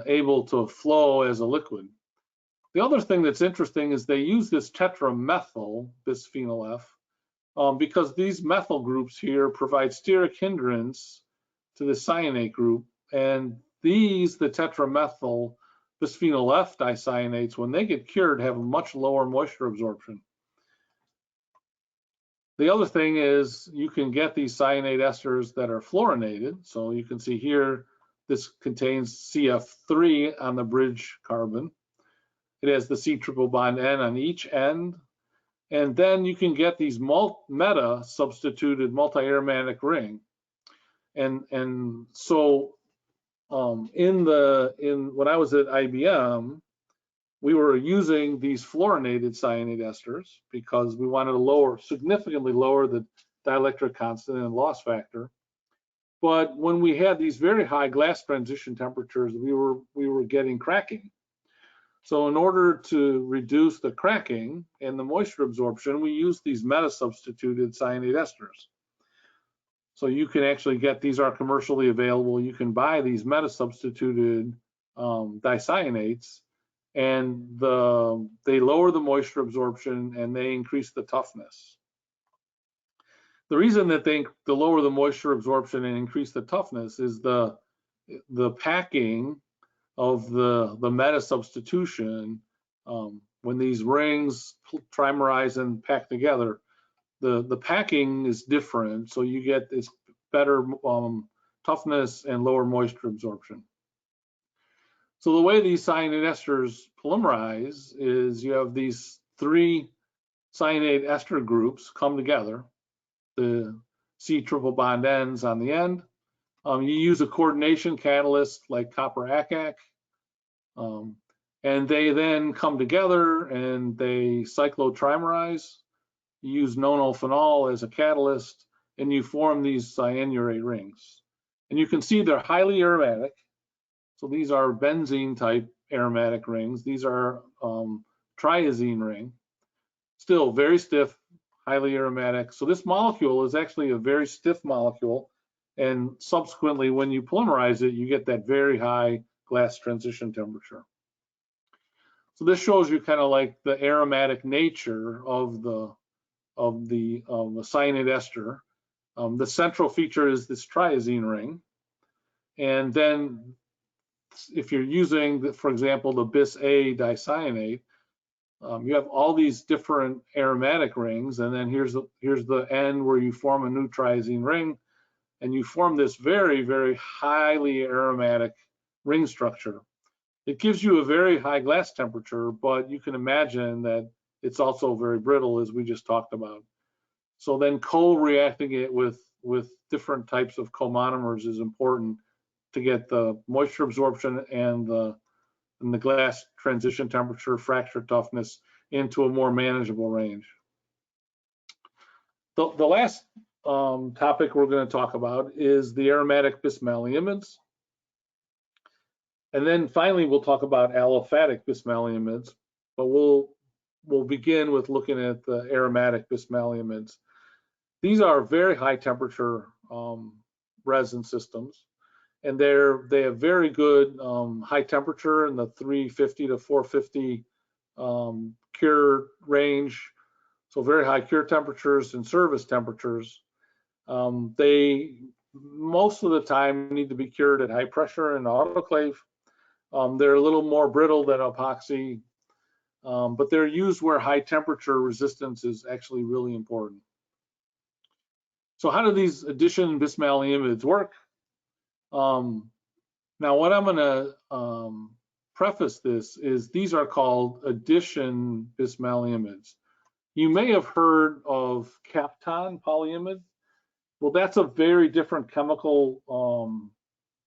able to flow as a liquid. The other thing that's interesting is they use this tetramethyl bisphenol F because these methyl groups here provide steric hindrance to the cyanate group, and the tetramethyl bisphenol F dicyanates, when they get cured, have a much lower moisture absorption. The other thing is you can get these cyanate esters that are fluorinated. So you can see here, this contains CF3 on the bridge carbon. It has the C triple bond N on each end. And then you can get these meta substituted multi-aromatic ring. And so when I was at IBM, we were using these fluorinated cyanate esters because we wanted to significantly lower the dielectric constant and loss factor. But when we had these very high glass transition temperatures, we were getting cracking. So in order to reduce the cracking and the moisture absorption, we use these meta-substituted cyanate esters. So you can actually get, these are commercially available. You can buy these meta-substituted dicyanates, and they lower the moisture absorption and they increase the toughness. The reason that they lower the moisture absorption and increase the toughness is the packing of the meta substitution. When these rings trimerize and pack together, the packing is different, so you get this better toughness and lower moisture absorption. So the way these cyanate esters polymerize is you have these 3 cyanate ester groups come together, the C triple bond ends on the end. You use a coordination catalyst like copper ACAC, and they then come together and they cyclotrimerize. You use nonylphenol as a catalyst, and you form these cyanurate rings. And you can see they're highly aromatic. So these are benzene type aromatic rings. These are triazine ring. Still very stiff, highly aromatic. So this molecule is actually a very stiff molecule. And subsequently, when you polymerize it, you get that very high glass transition temperature. So this shows you kind of like the aromatic nature of the cyanate ester. The central feature is this triazine ring. And then if you're using, for example, the bis-A dicyanate, you have all these different aromatic rings, and then here's the end where you form a new triazine ring, and you form this very, very highly aromatic ring structure. It gives you a very high glass temperature, but you can imagine that it's also very brittle, as we just talked about. So then co-reacting it with different types of comonomers is important to get the moisture absorption and the glass transition temperature, fracture toughness into a more manageable range. The last topic we're going to talk about is the aromatic bismalloymids. And then finally, we'll talk about aliphatic bismalloymids, but we'll begin with looking at the aromatic bismalloymids. These are very high temperature resin systems, and they have very good high temperature in the 350 to 450 cure range, so very high cure temperatures and service temperatures. They most of the time need to be cured at high pressure in autoclave. They're a little more brittle than epoxy, but they're used where high temperature resistance is actually really important. So how do these addition bismalimides work? Now what I'm going to preface this is these are called addition bismalimides. You may have heard of Kapton polyimide. Well, that's a very different chemical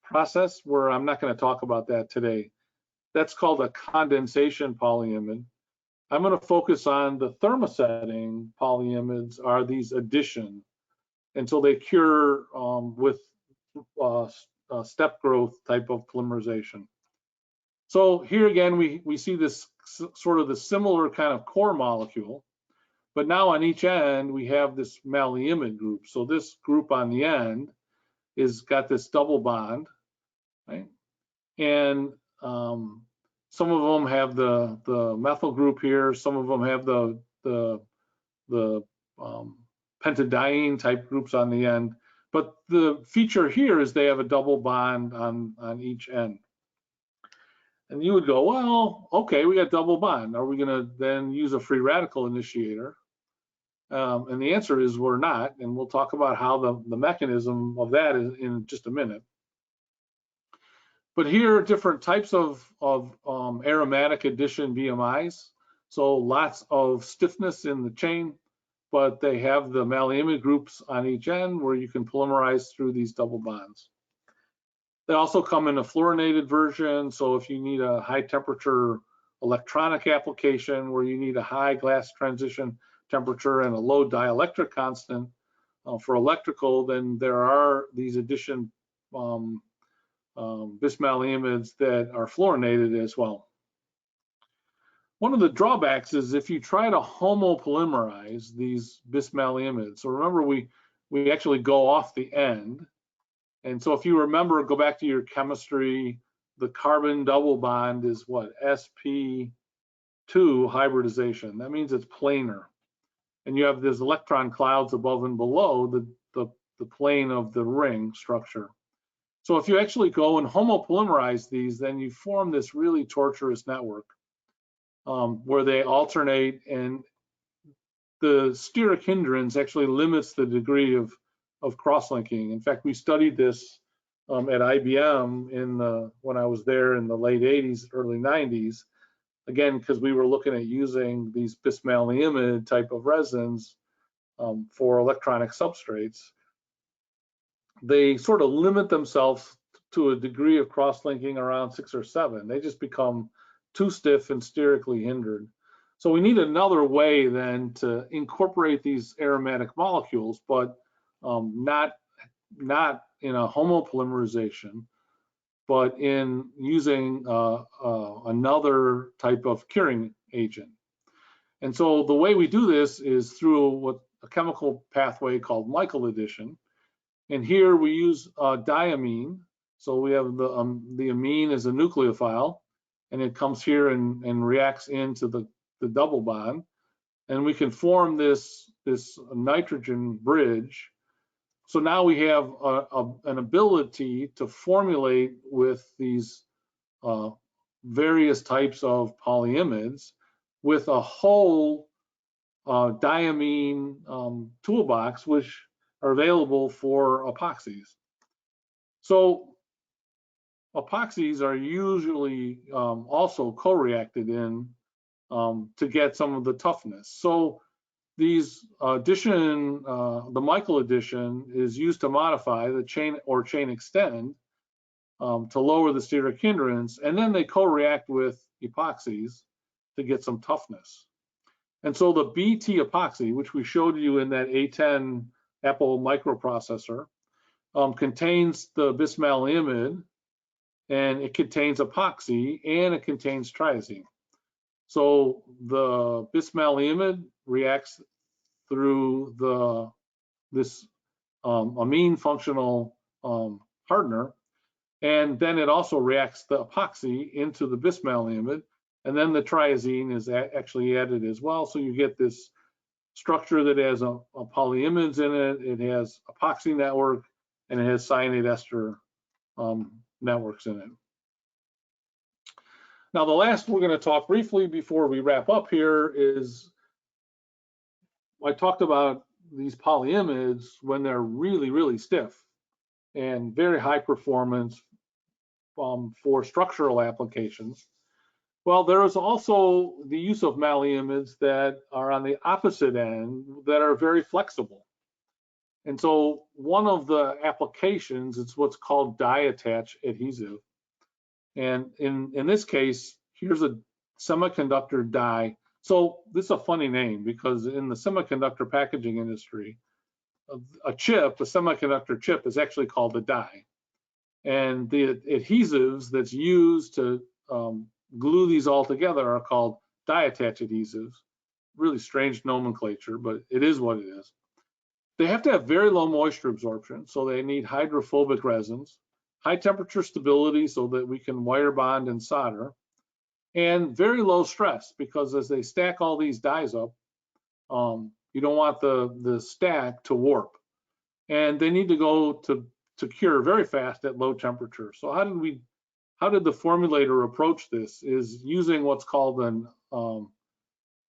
process where I'm not going to talk about that today. That's called a condensation polyimide. I'm going to focus on the thermosetting polyimides are these addition until they cure with step growth type of polymerization. So here again, we see this sort of the similar kind of core molecule, but now on each end, we have this maleimide group. So this group on the end is got this double bond, right? And some of them have the methyl group here. Some of them have the pentadiene type groups on the end. But the feature here is they have a double bond on each end. And you would go, well, okay, we got double bond. Are we going to then use a free radical initiator? And the answer is we're not. And we'll talk about how the mechanism of that is in just a minute. But here are different types of aromatic addition BMIs. So lots of stiffness in the chain, but they have the maleimide groups on each end where you can polymerize through these double bonds. They also come in a fluorinated version. So if you need a high temperature electronic application where you need a high glass transition temperature and a low dielectric constant for electrical, then there are these addition bismalimides that are fluorinated as well. One of the drawbacks is if you try to homopolymerize these bismalimides. So remember, we actually go off the end. And so if you remember, go back to your chemistry, the carbon double bond is what? sp2 hybridization. That means it's planar. And you have these electron clouds above and below the plane of the ring structure. So if you actually go and homopolymerize these, then you form this really torturous network where they alternate, and the steric hindrance actually limits the degree of cross-linking. In fact, we studied this at IBM when I was there in the late 80s, early 90s, again, because we were looking at using these bismalimiide type of resins for electronic substrates. They sort of limit themselves to a degree of cross-linking around 6 or 7. They just become too stiff and sterically hindered. So we need another way then to incorporate these aromatic molecules, but not in a homopolymerization, but in using another type of curing agent. And so the way we do this is through a chemical pathway called Michael addition. And here we use diamine. So we have the amine as a nucleophile, and it comes here and reacts into the double bond. And we can form this nitrogen bridge. So now we have an ability to formulate with these various types of polyimides with a whole diamine toolbox, which are available for epoxies. So epoxies are usually also co-reacted in to get some of the toughness. So these the Michael addition is used to modify the chain or chain extend to lower the steric hindrance, and then they co-react with epoxies to get some toughness. And so the BT epoxy, which we showed you in that A10 Apple microprocessor, contains the bismalimide, and it contains epoxy, and it contains triazine. So the bismalimide reacts through the this amine functional hardener. And then it also reacts the epoxy into the bismuth, and then the triazine is actually added as well. So you get this structure that has a polyimides in it, it has epoxy network, and it has cyanate ester networks in it. Now, the last we're going to talk briefly before we wrap up here is, I talked about these polyimides when they're really, really stiff and very high performance for structural applications. Well, there is also the use of malleimides that are on the opposite end that are very flexible. And so one of the applications is what's called die-attach adhesive. And in this case, here's a semiconductor die. So this is a funny name because in the semiconductor packaging industry, a semiconductor chip is actually called a die. And the adhesives that's used to glue these all together are called die-attach adhesives. Really strange nomenclature, but it is what it is. They have to have very low moisture absorption, so they need hydrophobic resins, high temperature stability so that we can wire bond and solder, and very low stress, because as they stack all these dies up, you don't want the stack to warp. And they need to go to cure very fast at low temperature. So how did the formulator approach this? Is using what's called an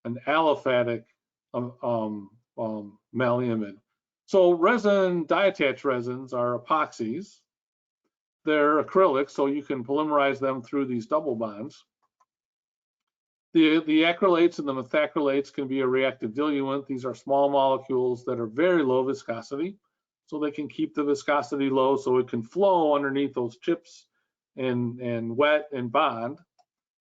aliphatic malleimide. So die-attach resins are epoxies. They're acrylic, so you can polymerize them through these double bonds. The acrylates and the methacrylates can be a reactive diluent. These are small molecules that are very low viscosity, so they can keep the viscosity low so it can flow underneath those chips and wet and bond.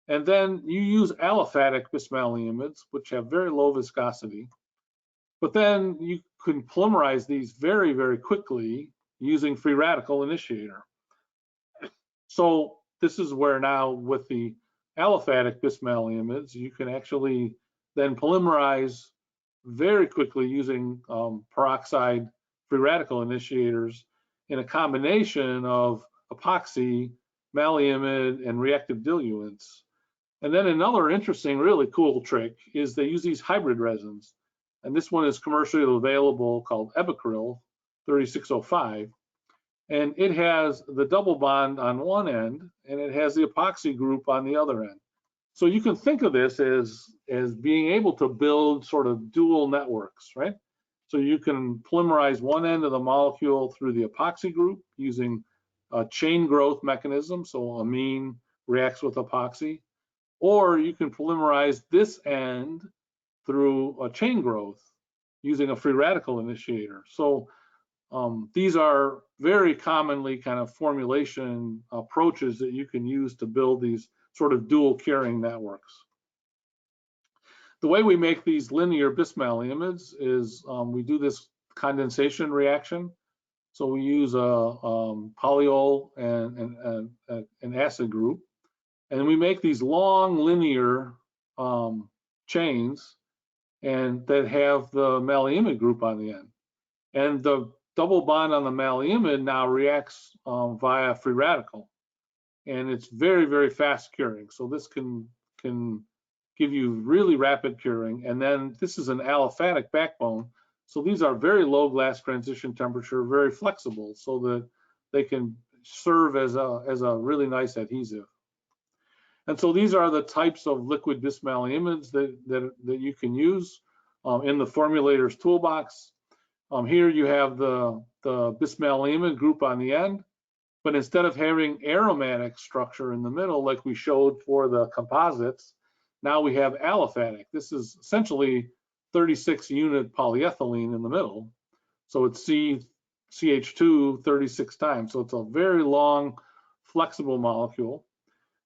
And then you use aliphatic bismalleimides, which have very low viscosity. But then you can polymerize these very, very quickly using free radical initiator. So this is where now with the aliphatic bismalleimides, you can actually then polymerize very quickly using peroxide free radical initiators in a combination of epoxy, malleimide, and reactive diluents. And then another interesting, really cool trick is they use these hybrid resins. And this one is commercially available, called Epicryl 3605. And it has the double bond on one end, and it has the epoxy group on the other end. So you can think of this as being able to build sort of dual networks, right? So you can polymerize one end of the molecule through the epoxy group using a chain growth mechanism, so amine reacts with epoxy, or you can polymerize this end through a chain growth using a free radical initiator. So these are very commonly kind of formulation approaches that you can use to build these sort of dual curing networks. The way we make these linear bismalleimides is we do this condensation reaction. So we use a polyol and an acid group, and we make these long linear chains and that have the malleimide group on the end. And the double bond on the malleimide now reacts via free radical, and it's very, very fast curing. So this can give you really rapid curing. And then this is an aliphatic backbone, so these are very low glass transition temperature, very flexible, so that they can serve as a really nice adhesive. And so these are the types of liquid bismalleimides that you can use in the formulator's toolbox. Here you have the bismalleimide group on the end, but instead of having aromatic structure in the middle like we showed for the composites, now we have aliphatic. This is essentially 36 unit polyethylene in the middle. So it's CH2 36 times. So it's a very long, flexible molecule.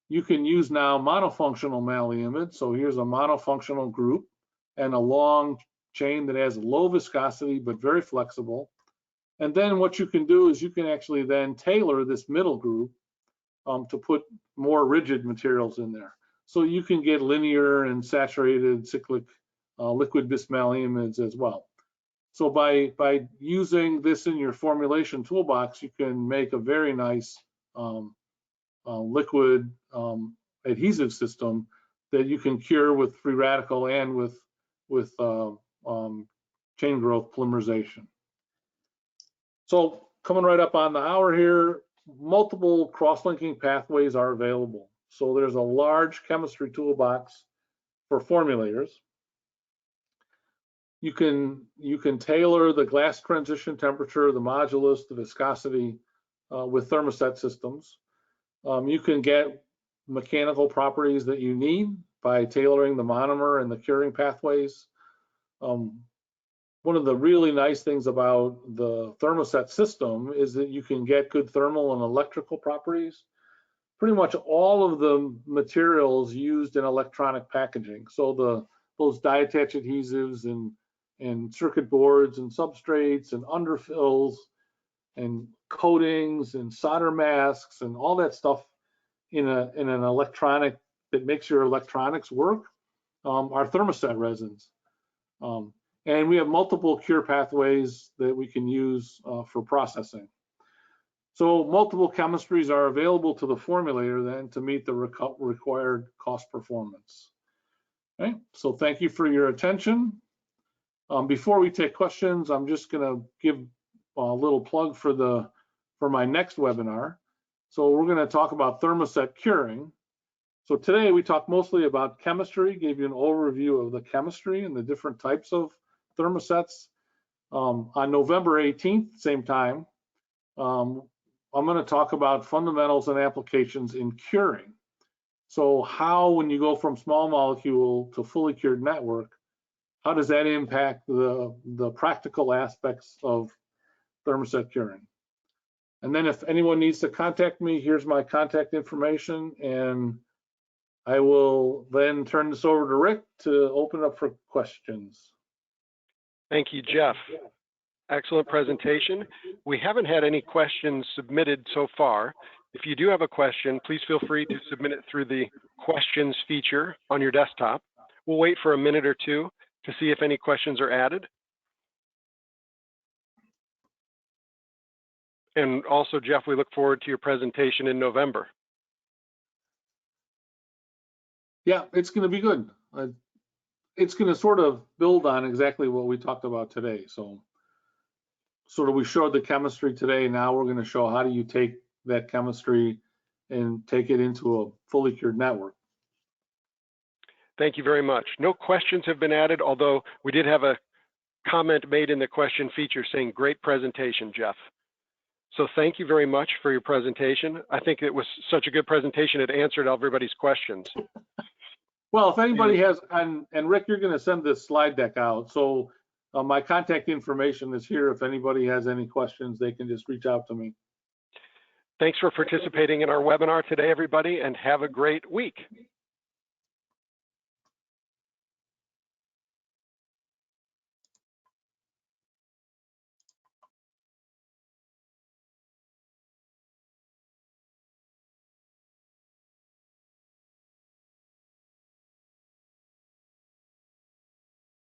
You can use now monofunctional malleimide. So here's a monofunctional group and a long chain that has low viscosity but very flexible. And then what you can do is you can actually then tailor this middle group to put more rigid materials in there. So you can get linear and saturated cyclic liquid bismalleimides as well. So by using this in your formulation toolbox, you can make a very nice liquid adhesive system that you can cure with free radical and with chain growth polymerization. So coming right up on the hour here, multiple cross-linking pathways are available. So there's a large chemistry toolbox for formulators. You can tailor the glass transition temperature, the modulus, the viscosity with thermoset systems. You can get mechanical properties that you need by tailoring the monomer and the curing pathways. One of the really nice things about the Thermoset system is that you can get good thermal and electrical properties. Pretty much all of the materials used in electronic packaging. So those die attach adhesives and circuit boards and substrates and underfills and coatings and solder masks and all that stuff in an electronic that makes your electronics work are Thermoset resins. And we have multiple cure pathways that we can use for processing. So multiple chemistries are available to the formulator then to meet the required cost performance. Okay, so thank you for your attention. Before we take questions, I'm just going to give a little plug for my next webinar. So we're going to talk about thermoset curing. So today we talked mostly about chemistry, gave you an overview of the chemistry and the different types of thermosets. On November 18th, same time, I'm going to talk about fundamentals and applications in curing. So how, when you go from small molecule to fully cured network, how does that impact the practical aspects of thermoset curing? And then if anyone needs to contact me, here's my contact information, and I will then turn this over to Rick to open up for questions. Thank you, Jeff. Excellent presentation. We haven't had any questions submitted so far. If you do have a question, please feel free to submit it through the questions feature on your desktop. We'll wait for a minute or two to see if any questions are added. And also, Jeff, we look forward to your presentation in November. Yeah, it's going to be good. It's going to sort of build on exactly what we talked about today. So sort of we showed the chemistry today. Now we're going to show how do you take that chemistry and take it into a fully cured network. Thank you very much. No questions have been added, although we did have a comment made in the question feature saying, great presentation, Jeff. So thank you very much for your presentation. I think it was such a good presentation, it answered everybody's questions. Well, if anybody has, and Rick, you're going to send this slide deck out. So my contact information is here. If anybody has any questions, they can just reach out to me. Thanks for participating in our webinar today, everybody, and have a great week.